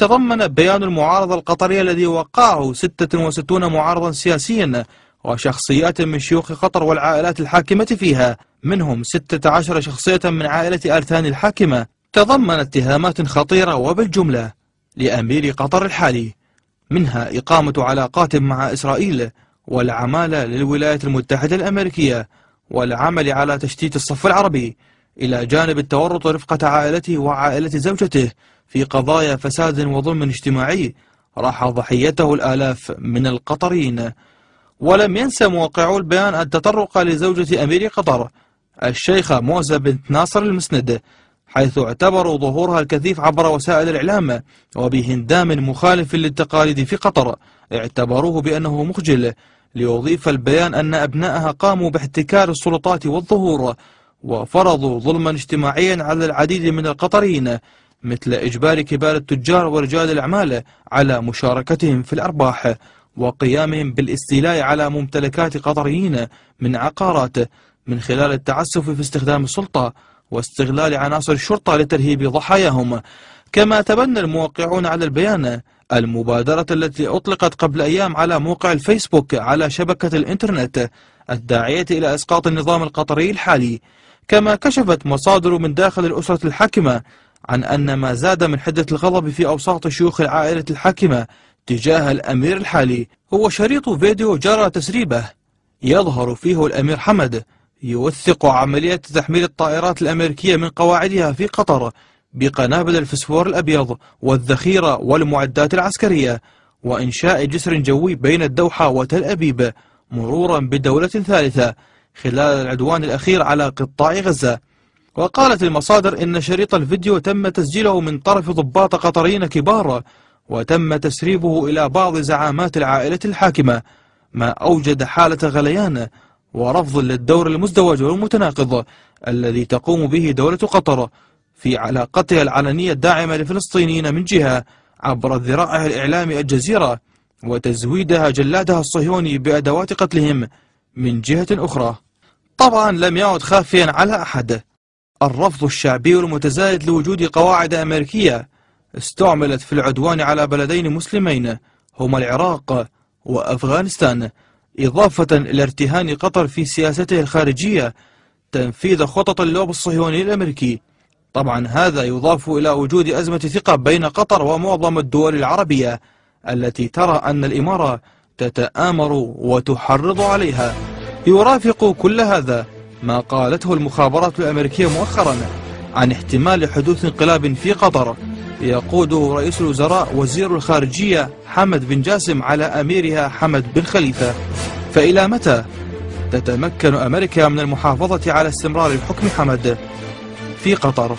تضمن بيان المعارضة القطرية الذي وقعه 66 معارضا سياسيا وشخصيات من شيوخ قطر والعائلات الحاكمة فيها، منهم 16 شخصية من عائلة آل ثاني الحاكمة، تضمن اتهامات خطيرة وبالجملة لأمير قطر الحالي، منها إقامة علاقات مع إسرائيل والعمالة للولايات المتحدة الأمريكية والعمل على تشتيت الصف العربي، إلى جانب التورط رفقة عائلته وعائلة زوجته في قضايا فساد وظلم اجتماعي راح ضحيته الآلاف من القطريين. ولم ينسى موقعو البيان التطرق لزوجة أمير قطر الشيخة موزة بنت ناصر المسند، حيث اعتبروا ظهورها الكثيف عبر وسائل الإعلام وبهندام مخالف للتقاليد في قطر اعتبروه بأنه مخجل، ليضيف البيان أن أبنائها قاموا باحتكار السلطات والظهور وفرضوا ظلما اجتماعيا على العديد من القطريين، مثل إجبار كبار التجار ورجال الأعمال على مشاركتهم في الأرباح وقيامهم بالاستيلاء على ممتلكات قطريين من عقارات من خلال التعسف في استخدام السلطة واستغلال عناصر الشرطة لترهيب ضحاياهم. كما تبنى الموقعون على البيان المبادرة التي أطلقت قبل أيام على موقع الفيسبوك على شبكة الإنترنت الداعية إلى إسقاط النظام القطري الحالي. كما كشفت مصادر من داخل الأسرة الحاكمة عن أن ما زاد من حدة الغضب في أوساط شيوخ العائلة الحاكمة تجاه الأمير الحالي هو شريط فيديو جرى تسريبه يظهر فيه الأمير حمد يوثق عملية تحميل الطائرات الأمريكية من قواعدها في قطر بقنابل الفسفور الأبيض والذخيرة والمعدات العسكرية، وإنشاء جسر جوي بين الدوحة وتل أبيب مرورا بدولة ثالثة خلال العدوان الأخير على قطاع غزة. وقالت المصادر إن شريط الفيديو تم تسجيله من طرف ضباط قطريين كبار وتم تسريبه إلى بعض زعامات العائلة الحاكمة، ما أوجد حالة غليان ورفض للدور المزدوج والمتناقض الذي تقوم به دولة قطر في علاقتها العلنية الداعمة للفلسطينيين من جهة عبر ذراعها الإعلامي الجزيرة وتزويدها جلادها الصهيوني بأدوات قتلهم من جهة أخرى. طبعا لم يعد خافيا على أحد الرفض الشعبي المتزايد لوجود قواعد أمريكية استعملت في العدوان على بلدين مسلمين هما العراق وأفغانستان، إضافة إلى ارتهان قطر في سياسته الخارجية تنفيذ خطط اللوب الصهيوني الأمريكي. طبعا هذا يضاف إلى وجود أزمة ثقة بين قطر ومعظم الدول العربية التي ترى أن الإمارة تتآمر وتحرض عليها. يرافق كل هذا ما قالته المخابرات الأمريكية مؤخرا عن احتمال حدوث انقلاب في قطر يقوده رئيس الوزراء وزير الخارجية حمد بن جاسم على أميرها حمد بن خليفة. فإلى متى تتمكن أمريكا من المحافظة على استمرار الحكم حمد في قطر؟